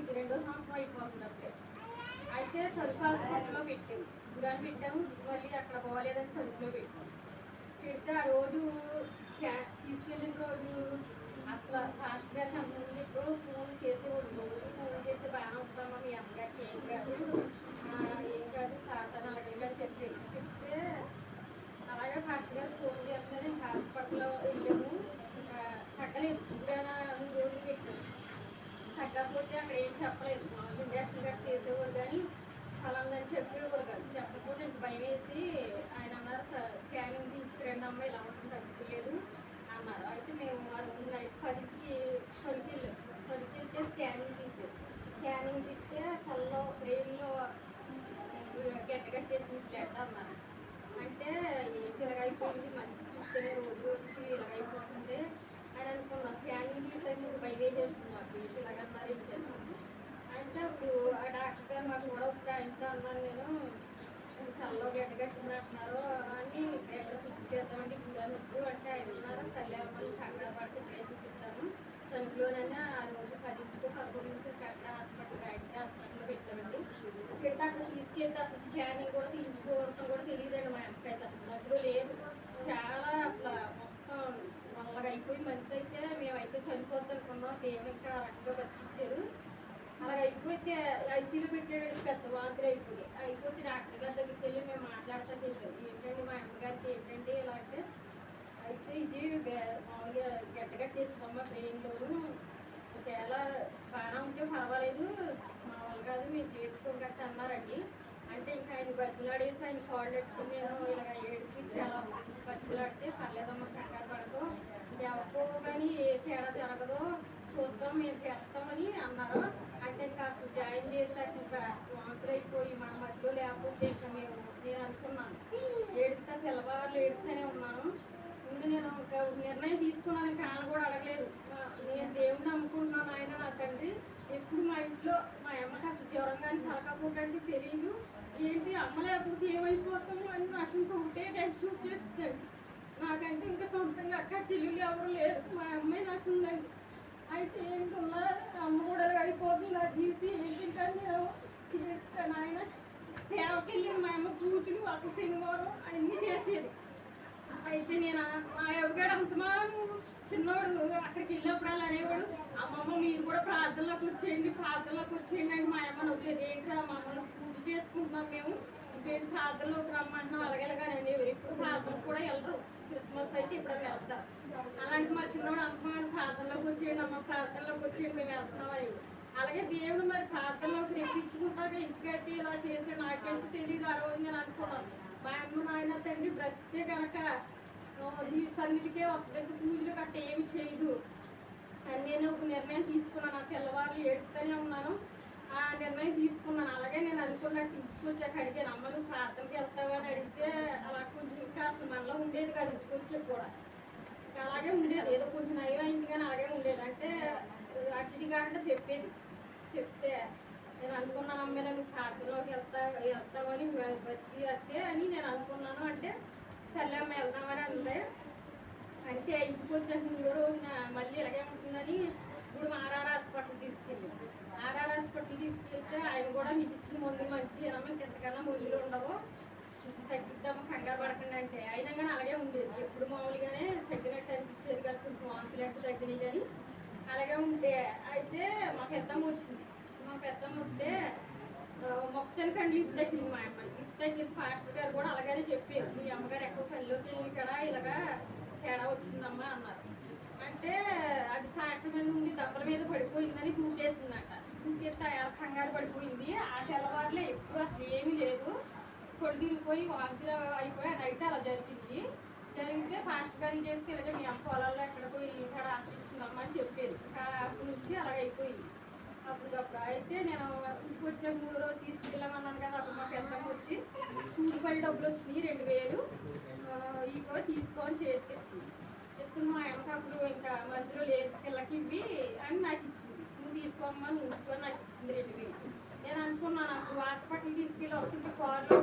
ఇది 2వ సంవత్సరం అయిపోతుంది అప్పుడే. అయితే తలుపు హాస్పిటల్లో పెట్టాము. గుడాన్ని పెట్టాము, మళ్ళీ అక్కడ పోలేదని తలుపులో పెట్టాము. పెడితే ఆ రోజు తీసుకెళ్ళిన రోజు అసలు ఫాస్ట్ గారికి అంతకుముందు ఎప్పుడో ఫోన్ చేసేవాడు. రోజు ఫోన్ చేస్తే బాగానే ఉంటామా మీ అమ్మగారికి ఏం కాదు సాతాను అలాగే చెప్తే అలాగే ఫాస్ట్ గారు ఫోన్ చేస్తున్నారు. ఇంకా హాస్పిటల్లో వెళ్ళాము. ఇంకా తగ్గలేదు. ఇంకా 2 రోజులు పెట్టాము. తగ్గకపోతే అక్కడ ఏం చెప్పలేదు. ఇంజక్షన్ గట్రా చేసేవాడు కానీ ఫలాందని చెప్పేవాడు కాదు. చెప్పకపోతే ఇంక భయం వేసి ఆయన అన్నారు స్కానింగ్ తీయించుకురండి అమ్మ ఇలా ఉంటుంది తగ్గుతలేదు అన్నారు. అయితే మేము ఆ రోజు నైట్ 10కి వెళ్తే స్కానింగ్ తీసారు. స్కానింగ్ తీస్తే కల్లో బ్రెయిన్లో గట్టేసింది బ్లడ్ అన్నారు. అంటే ఏంటి ఇలాగైపోయింది మంచి చూస్తేనే రోజుకి ఇలాగైపోతుంది అని అనుకున్నాం. స్కానింగ్ తీసాక మీరు భయం వేసేస్తుంది మాకు ఏంటి ఇలాగన్నారు ఏంటి అంటే అప్పుడు ఆ డాక్టర్ గారు మాకు కూడా ఒకటి ఆయనతో అన్నాను నేను కల్లో గట్టగట్టినట్టున్నారు అని ఎక్కడ చూపించేద్దామంటే గుండె నొప్పు అంటే ఆయన ఉన్నారు. సర్లే అమ్మని కంగారు పడితే ఇక్కడే చూపించాను. తణుకులోనైనా ఆ రోజు 10కి 11కి కరెక్ట్ హాస్పిటల్లో పెట్టామండి. పెడితే అక్కడ తీసుకెళ్తే అసలు స్కానింగ్ కూడా తీయించుకోవడం కూడా తెలియదండి మా అక్కడికి. అసలు మధ్యలో లేదు. చాలా అసలు మొత్తం నల్లగా అయిపోయి మనిషి అయితే మేమైతే చనిపోవచ్చు అనుకున్నాం. దేవుడు ఇంకా రకంగా బతికించారు. అలా అయిపోతే ఐసీలో పెట్టాడు. పెద్ద వాంతులు అయిపోతే డాక్టర్ గారి దగ్గరికి వెళ్ళి మేము మాట్లాడుతూ తెలియదు ఏంటంటే మా అమ్మగారికి ఏంటంటే ఇలా అంటే అయితే ఇది మామూలుగా గట్టగట్టేస్తుందమ్మా బ్రెయిన్లోను ఒకవేళ బాగా ఉంటే పర్వాలేదు మామూలు కాదు మేము చేర్చుకోగట్ట అన్నారండి. అంటే ఇంకా ఆయన బజ్జులాడేసి ఆయన కాళ్ళు పెట్టుకుని నేను ఇలాగ ఏడ్చి చాలా బజ్జులాడితే పర్లేదమ్మా కంగారు పడదు ఎవరికో కానీ ఏ తేడా జరగదో చూద్దాం మేము చేస్తామని అన్నారు. అంటే ఇంకా అసలు జాయిన్ చేశాక ఇంకా వాంతులు అయిపోయి మన మధ్యలో లేకపోతే ఇంకా నేను అనుకున్నాను ఏడుతా తెల్లవారులు ఏడుతూనే ఉన్నాను. నేను ఇంకా నిర్ణయం తీసుకున్నాను. ఇంకా ఆయన కూడా అడగలేదు. నేను దేవుడిని నమ్ముకుంటున్నాను. ఆయన నా తండ్రి ఎప్పుడు మా ఇంట్లో మా అమ్మకి అసలు జ్వరం కానీ తలకపోతే తెలియదు. ఏంటి అమ్మ లేకపోతే ఏమైపోతాము అని నాకు ఇంకా ఒకటే టెన్షన్ వచ్చేస్తుందండి. నాకంటే ఇంకా సొంతంగా అక్క చెల్లెలు ఎవరు లేరు. మా అమ్మాయి నాకు ఉందండి. అయితే ఏంటున్నా అమ్మ కూడా అయిపోతుంది నా జీవితం ఏంటంటే నేను ఆయన సేవకి వెళ్ళి మా అమ్మ పూజలు అసలు శనివారం అన్నీ చేసేది. అయితే నేను మా ఎవరిగాడు అంతమాను చిన్నోడు అక్కడికి వెళ్ళినప్పుడు అనేవాడు అమ్మమ్మ మీరు కూడా ప్రార్థనలోకి వచ్చేయండి అని మా అమ్మ నొప్పలేదు. ఏంటి మా అమ్మను పూజ చేసుకుంటున్నాం మేము ఇంకేంటి ప్రార్థనలోకి రమ్మంటున్నాం అలాగేలాగానే అనేవారు. ఇప్పుడు ప్రార్థనకు కూడా వెళ్ళరు. క్రిస్మస్ అయితే ఇప్పుడైనా వెళ్తారు. అలాంటి మా చిన్నోడు అంతమాను ప్రార్థనలోకి వచ్చేయండి అమ్మ ప్రార్థనలోకి వచ్చేయండి మేము వెళ్తున్నాం అని. అలాగే దేవుడు మరి ప్రార్థనలోకి రెప్పించుకుంటాక ఇంటికైతే ఇలా చేస్తే నాకైతే తెలియదు. ఆ రోజు నేను అనుకున్నాను మా అమ్మ నాయన తండ్రి బ్రతికే కనుక ఈ సన్నిధికే వస్తుంది పూజలు గట్ట ఏమి చేయదు అని నేను ఒక నిర్ణయం తీసుకున్నాను. ఆ తెల్లవారులు ఏడుస్తూనే ఉన్నాను. ఆ నిర్ణయం తీసుకున్నాను. అలాగే నేను అనుకున్నట్టు ఇంటికి వచ్చాక అడిగాను అమ్మ నువ్వు ప్రార్థనకి వెళ్తావా అని అడిగితే అలా కొంచెం ఇంకా అసలు మనలో ఉండేది కాదు. ఇంటికి వచ్చాక కూడా ఇంకా అలాగే ఉండేది. ఏదో కొంచెం నయం అయింది కానీ అలాగే ఉండేది. అంటే అటు కాకుండా చెప్తే నేను అనుకున్నాను అమ్మ నేను ప్రార్థనలోకి వెళ్తామని బతికి వస్తే అని నేను అనుకున్నాను. అంటే సర్లే అమ్మ వెళ్దామని అందే. అంటే ఇంటికి వచ్చాక 3వ రోజున మళ్ళీ ఇలాగే ఉంటుందని ఇప్పుడు ఆర్ఆర్ హాస్పిటల్ తీసుకెళ్ళాను. ఆర్ఆర్ హాస్పిటల్ తీసుకెళ్తే ఆయన కూడా మీకు ఇచ్చిన మందులు మంచి మనకి ఎంతకన్నా మందులు ఉండవు తగ్గిద్దాము కంగారు పడకండి అంటే అయినా కానీ అలాగే ఉండేది. ఎప్పుడు మామూలుగానే తగ్గినట్టు అనిపించేది కాదు. కొంచెం వాంతులు అంటే తగ్గినాయి కానీ అలాగే ఉంటే అయితే మా పెద్దమ్మ వచ్చింది. మా పెద్దమ్మ వస్తే మొక్కచని కండ్లు ఇప్పు తగ్గింది. మా అమ్మాయి ఇప్పు తగ్గింది. పాస్టర్ గారు కూడా అలాగనే చెప్పారు మీ అమ్మగారు ఎక్కడ పనిలోకి వెళ్ళి కదా ఇలాగా తేడా వచ్చిందమ్మా అన్నారు. అంటే అది ట్రాక్టర్ మీద నుండి దెబ్బల మీద పడిపోయిందని తూకేసిందట. తూకేస్తే కంగారు పడిపోయింది. ఆ తెల్లవారులే ఎప్పుడు అసలు ఏమీ లేదు. పొడిగిరిపోయి వాంతులు అయిపోయి నైట్ అలా జరిగితే పాస్టర్ గారికి చేస్తే ఇలాగే మీ అమ్మ పొలాల్లో ఎక్కడ పోయి ఇక్కడ ఆశ్రయించిందమ్మా అని చెప్పేది. అప్పటి నుంచి అలాగ అయిపోయింది. అప్పటికప్పుడు అయితే నేను ఇంటికి వచ్చే 3వ రోజు తీసుకెళ్ళమన్నాను కదా. అప్పుడు మా పెద్దమ్మ వచ్చి కూలిపల్లి డబ్బులు వచ్చినాయి 2000 ఇగో తీసుకొని చేస్తే ఎత్తున మా అమ్మకి అప్పుడు ఇంకా మధ్యలో లేదు పిల్లకి ఇవి అని నాకు ఇచ్చింది. నువ్వు తీసుకోమ్మా నువ్వు ఉంచుకొని నాకు ఇచ్చింది 2000. నేను అనుకున్నాను అప్పుడు హాస్పిటల్ తీసుకెళ్ళి అవుతుంటే కారులో